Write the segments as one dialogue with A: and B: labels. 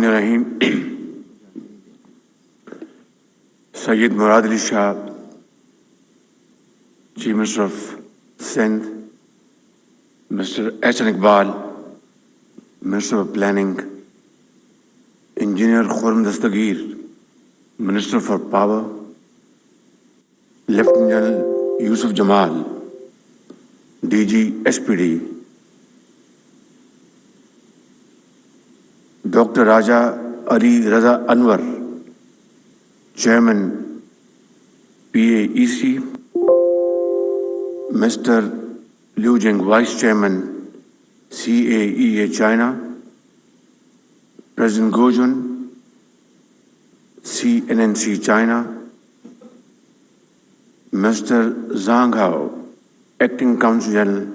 A: Rahim. Sayyid Murad Ali Shah, Chief Minister of Sindh, Mr. H.N. Iqbal, Minister of Planning, Engineer Khurram Dastagir, Minister for Power, Lieutenant General Yusuf Jamal, DG SPD, Dr. Raja Ali Raza Anwar, Chairman PAEC, Mr. Liu Jing, Vice Chairman CAEA China, President Gojun, CNNC China, Mr. Zhang Hao, Acting Consul General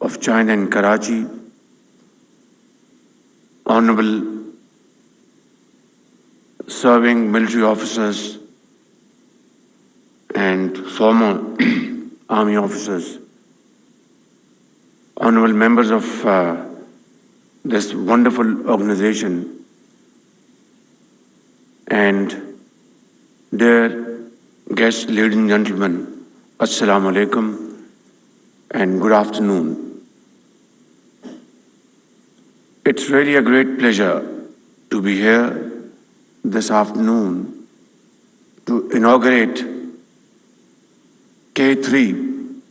A: of China in Karachi, Honorable serving military officers and former army officers, honorable members of this wonderful organization, and dear guests, ladies and gentlemen, Assalamu alaikum and good afternoon. It's really a great pleasure to be here this afternoon to inaugurate K3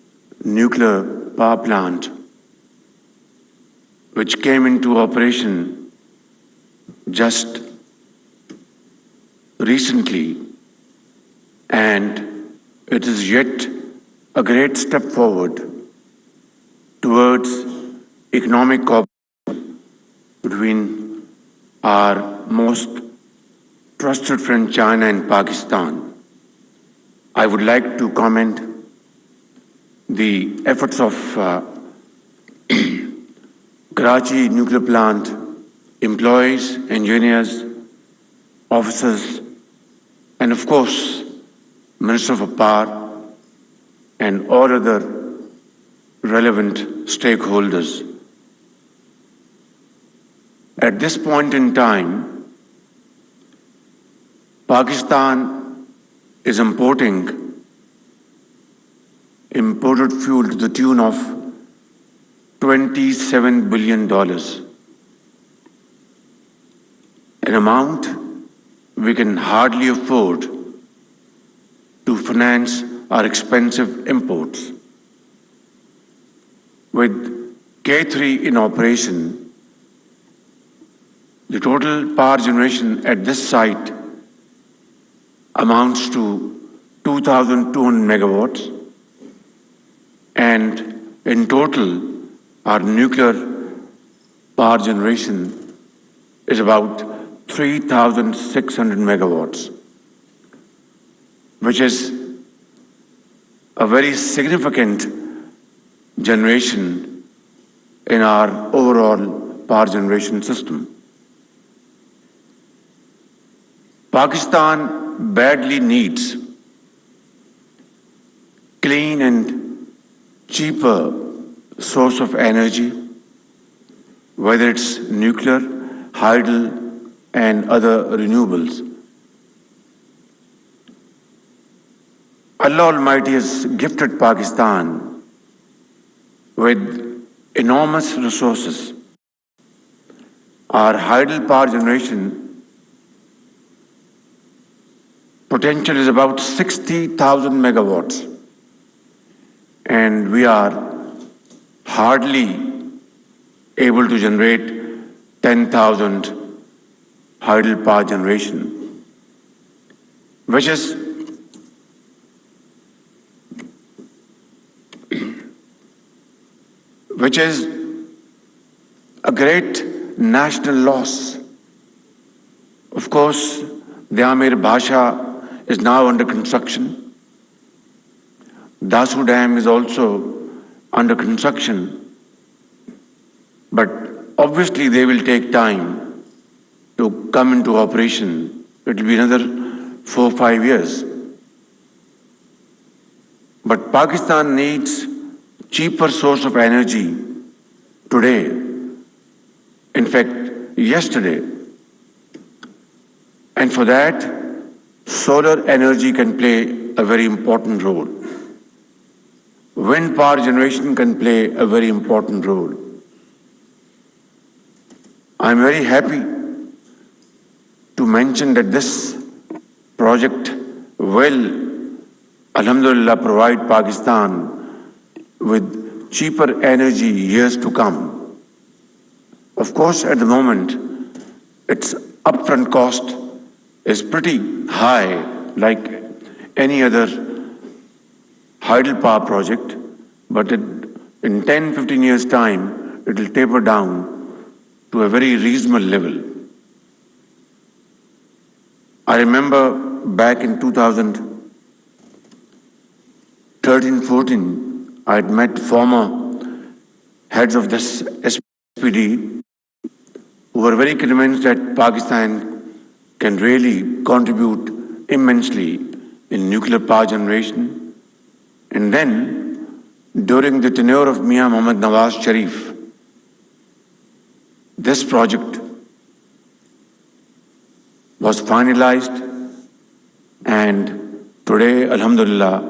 A: nuclear power plant, which came into operation just recently, and it is yet a great step forward towards economic cooperation between our most trusted friend China and Pakistan. I would like to comment the efforts of Karachi nuclear plant employees, engineers, officers, and of course, Minister for Power and all other relevant stakeholders. At this point in time, Pakistan is imported fuel to the tune of $27 billion, an amount we can hardly afford to finance our expensive imports. With K3 in operation, the total power generation at this site amounts to 2,200 megawatts, and in total, our nuclear power generation is about 3,600 megawatts, which is a very significant generation in our overall power generation system. Pakistan badly needs clean and cheaper source of energy, whether it's nuclear, hydel, and other renewables. Allah Almighty has gifted Pakistan with enormous resources. Our hydel power generation potential is about 60,000 megawatts, and we are hardly able to generate 10,000 hydel power generation, which is a great national loss. Of course, the Amir Bhasha is now under construction. Dasu Dam is also under construction. But obviously they will take time to come into operation. It will be another 4 or 5 years. But Pakistan needs cheaper source of energy today. In fact, yesterday. And for that, solar energy can play a very important role. Wind power generation can play a very important role. I'm very happy to mention that this project will, alhamdulillah, provide Pakistan with cheaper energy years to come. Of course, at the moment, its upfront cost is pretty high, like any other hydel power project, but in 10-15 years' time, it will taper down to a very reasonable level. I remember back in 2013-14, I had met former heads of this SPD who were very convinced that Pakistan can really contribute immensely in nuclear power generation. And then, during the tenure of Mian Mohammad Nawaz Sharif, this project was finalized, and today, alhamdulillah,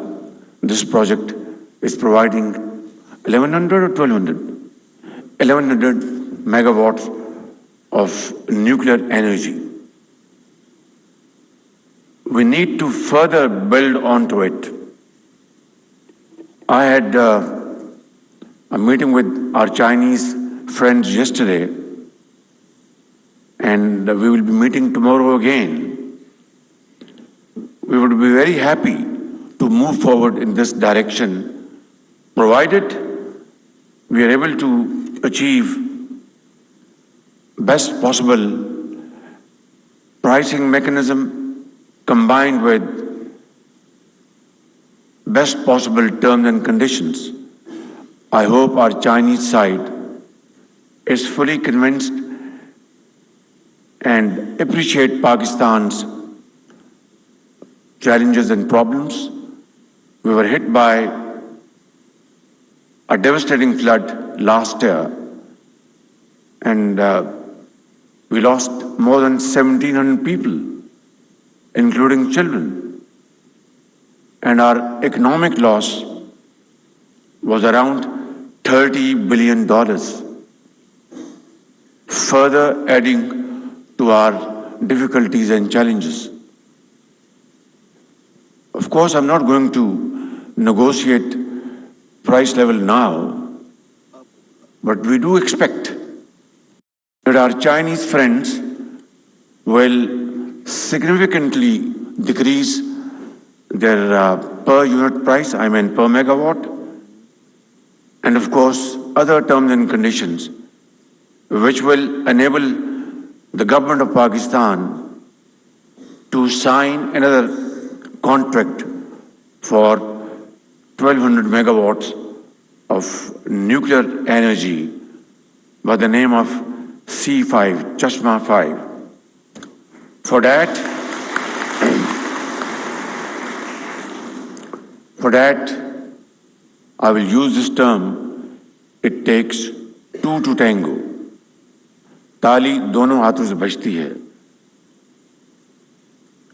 A: this project is providing 1100 or 1200? 1100 megawatts of nuclear energy. We need to further build onto it. I had a meeting with our Chinese friends yesterday, and we will be meeting tomorrow again. We would be very happy to move forward in this direction, provided we are able to achieve best possible pricing mechanism combined with best possible terms and conditions. I hope our Chinese side is fully convinced and appreciate Pakistan's challenges and problems. We were hit by a devastating flood last year, and we lost more than 1,700 people, including children. And our economic loss was around $30 billion, further adding to our difficulties and challenges. Of course, I'm not going to negotiate price level now, but we do expect that our Chinese friends will significantly decrease their per unit price, I mean per megawatt, and of course other terms and conditions which will enable the government of Pakistan to sign another contract for 1200 megawatts of nuclear energy by the name of C5, Chashma 5. For that, I will use this term, it takes two to tango. ताली दोनों हाथों से बजती है.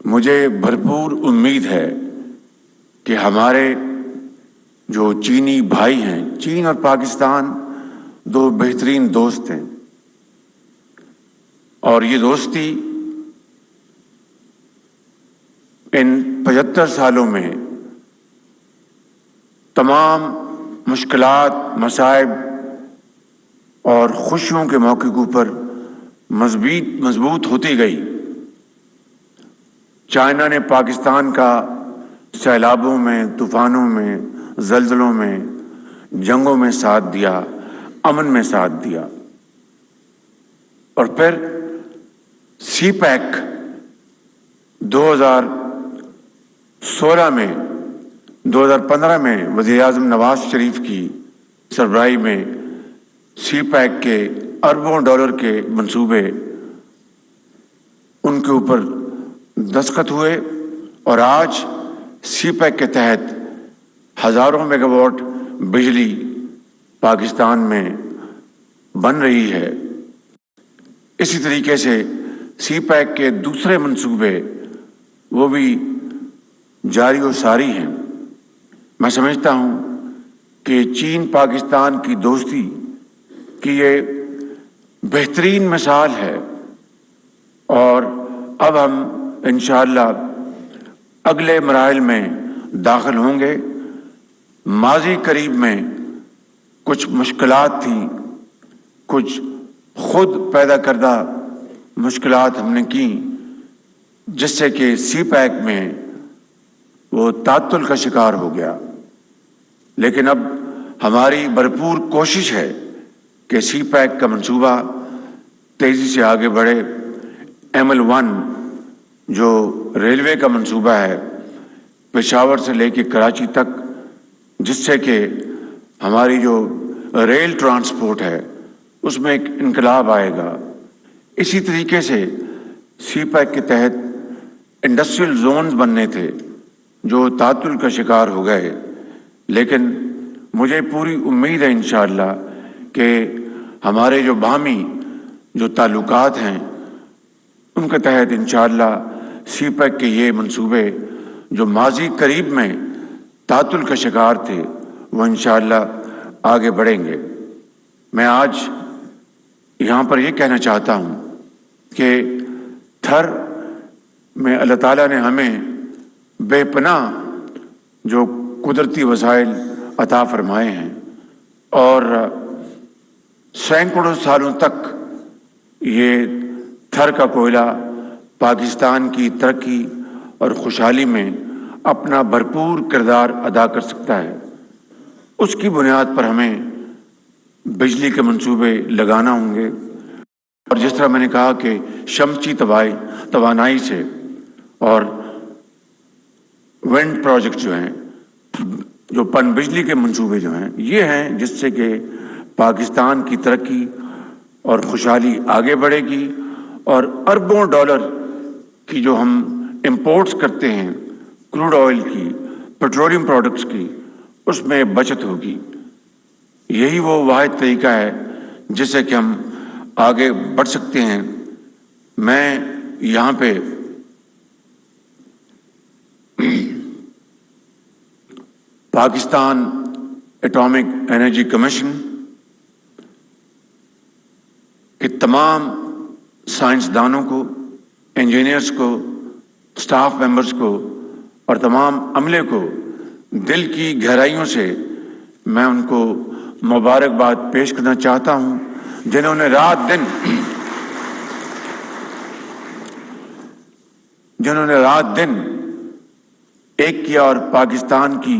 A: मुझे भरपूर उम्मीद है कि हमारे जो चीनी भाई हैं, चीन और पाकिस्तान दो बेहतरीन दोस्त हैं, और ये दोस्ती इन 75 सालों में तमाम मुश्किलात, मसाइब और खुशियों के मौके के ऊपर मजबूत होती गई. चाइना ने पाकिस्तान का सैलाबों में, तूफानों में, जल्जलों में, जंगों में साथ दिया, अमन में साथ दिया. और फिर सीपैक 2015 में वज़ीर-ए-आज़म नवाज शरीफ की सरबराही में सीपैक के अरबों डॉलर के मंसूबे उनके ऊपर दस्तखत हुए, और आज सीपैक के तहत हजारों मेगावाट बिजली पाकिस्तान में बन रही है. اسی طریقے سے سی پیک کے دوسرے منصوبے وہ بھی جاری و ساری ہیں۔ میں سمجھتا ہوں کہ چین پاکستان کی دوستی کی یہ بہترین مثال ہے، اور اب ہم انشاءاللہ اگلے مراحل میں داخل ہوں گے۔ ماضی قریب میں کچھ مشکلات تھیں، کچھ خود پیدا کردہ مشکلات ہم نے کی، جس سے کہ سی پیک میں وہ تعطل کا شکار ہو گیا، لیکن اب ہماری بھرپور کوشش ہے کہ سی پیک کا منصوبہ تیزی سے آگے بڑھے۔ ML1 جو ریلوے کا منصوبہ ہے پشاور سے لے کے کراچی تک، جس سے کہ ہماری جو ریل ٹرانسپورٹ ہے اس میں ایک انقلاب آئے گا۔ اسی طریقے سے سی پیک کے تحت انڈسٹریل زونز بننے تھے جو تعطل کا شکار ہو گئے، لیکن مجھے پوری امید ہے انشاءاللہ کہ ہمارے جو باہمی جو تعلقات ہیں ان کے تحت انشاءاللہ سی پیک کے یہ منصوبے جو ماضی قریب میں تعطل کا شکار تھے وہ انشاءاللہ آگے بڑھیں گے۔ میں آج یہاں پر یہ کہنا چاہتا ہوں کہ تھر میں اللہ تعالیٰ نے ہمیں بے پناہ جو قدرتی وسائل عطا فرمائے ہیں، اور سینکڑوں سالوں تک یہ تھر کا کوئلہ پاکستان کی ترقی اور خوشحالی میں اپنا بھرپور کردار ادا کر سکتا ہے۔ اس کی بنیاد پر ہمیں بجلی کے منصوبے لگانا ہوں گے، اور جس طرح میں نے کہا کہ شمسی توانائی سے اور ونڈ پروجیکٹ جو ہیں، جو پن بجلی کے منصوبے جو ہیں، یہ ہیں جس سے کہ پاکستان کی ترقی اور خوشحالی آگے بڑھے گی، اور اربوں ڈالر کی جو ہم امپورٹس کرتے ہیں کروڈ آئل کی، پیٹرولیم پروڈکٹس کی، اس میں بچت ہوگی۔ یہی وہ واحد طریقہ ہے جس سے کہ ہم آگے بڑھ سکتے ہیں۔ میں یہاں پہ پاکستان ایٹامک انرجی کمیشن کے تمام سائنسدانوں کو، انجینئرز کو، سٹاف ممبرز کو اور تمام عملے کو دل کی گہرائیوں سے میں ان کو مبارکباد پیش کرنا چاہتا ہوں، جنہوں نے رات دن ایک کیا اور پاکستان کی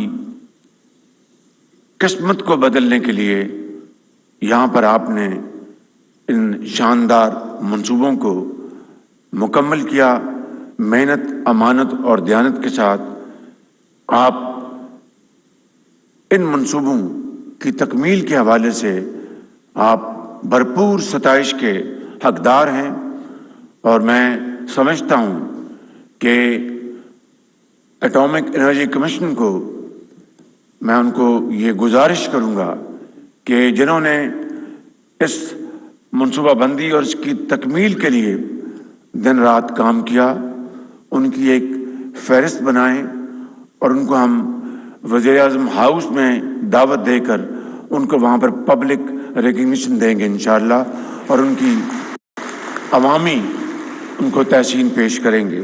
A: قسمت کو بدلنے کے لیے یہاں پر آپ نے ان شاندار منصوبوں کو مکمل کیا۔ محنت، امانت اور دیانت کے ساتھ آپ ان منصوبوں کی تکمیل کے حوالے سے آپ بھرپور ستائش کے حقدار ہیں، اور میں سمجھتا ہوں کہ ایٹامک انرجی کمیشن کو میں ان کو یہ گزارش کروں گا کہ جنہوں نے اس منصوبہ بندی اور اس کی تکمیل کے لیے دن رات کام کیا، ان کی ایک فہرست بنائیں، اور ان کو ہم وزیر اعظم ہاؤس میں دعوت دے کر ان کو وہاں پر پبلک ریکگنیشن دیں گے انشاءاللہ، اور ان کی عوامی ان کو تحسین پیش کریں گے۔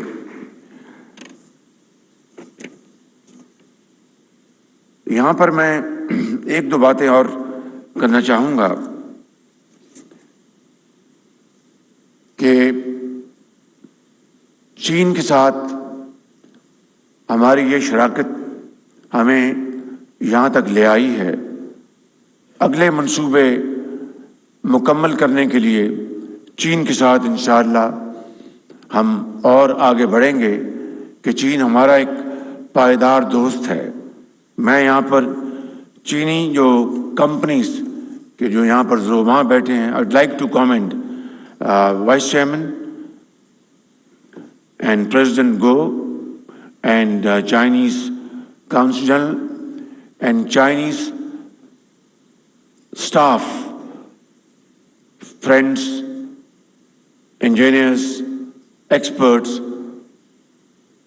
A: یہاں پر میں ایک دو باتیں اور کرنا چاہوں گا کہ چین کے ساتھ ہماری یہ شراکت ہمیں یہاں تک لے آئی ہے۔ اگلے منصوبے مکمل کرنے کے لیے چین کے ساتھ انشاءاللہ ہم اور آگے بڑھیں گے کہ چین ہمارا ایک پائیدار دوست ہے۔ میں یہاں پر چینی جو کمپنیز کے جو یہاں پر زعماء بیٹھے ہیں، I'd like to comment Vice Chairman and President Go and Chinese Council General and Chinese staff, friends, engineers, experts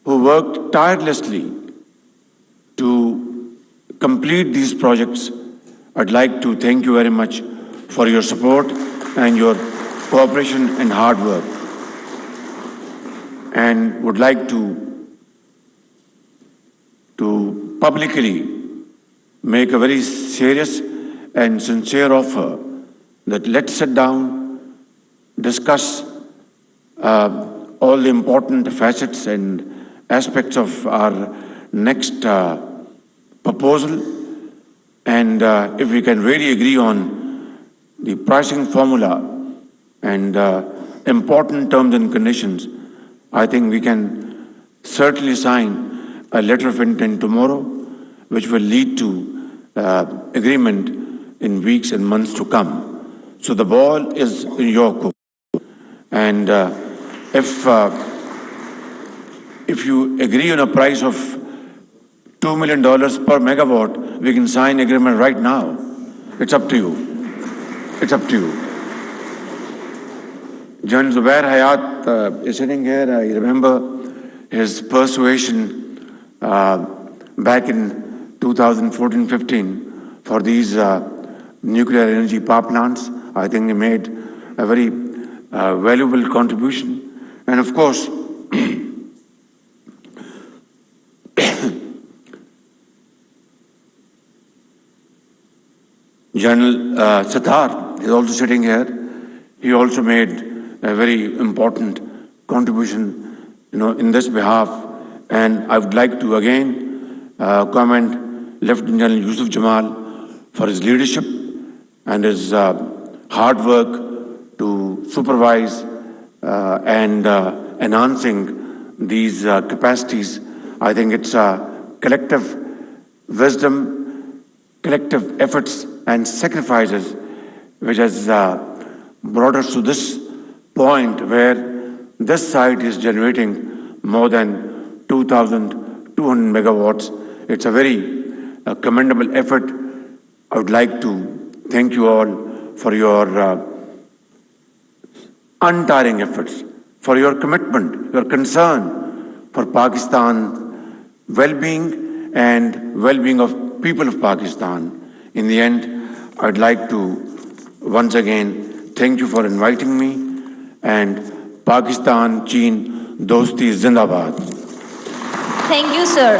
A: who worked tirelessly to complete these projects. I'd like to thank you very much for your support and your cooperation and hard work. And would like to publicly make a very serious and sincere offer that let's sit down, discuss all the important facets and aspects of our next proposal, and if we can really agree on the pricing formula and important terms and conditions, I think we can certainly sign a letter of intent tomorrow, which will lead to agreement in weeks and months to come. So the ball is in your court. And if you agree on a price of $2 million per megawatt, we can sign agreement right now. It's up to you. It's up to you. John Zubair Hayat is sitting here. I remember his persuasion back in 2014-15 for these nuclear energy power plants. I think he made a very valuable contribution. And of course, General Sattar is also sitting here. He also made a very important contribution, in this behalf. And I would like to again commend Lieutenant General Yusuf Jamal for his leadership and his hard work to supervise and enhancing these capacities. I think it's a collective wisdom, collective efforts and sacrifices which has brought us to this point where this site is generating more than 2,200 megawatts. It's a very commendable effort. I would like to thank you all for your untiring efforts, for your commitment, your concern for Pakistan's well-being and well-being of people of Pakistan. In the end, I'd like to once again thank you for inviting me, and Pakistan, Cheen, Dosti Zindabad.
B: Thank you, sir.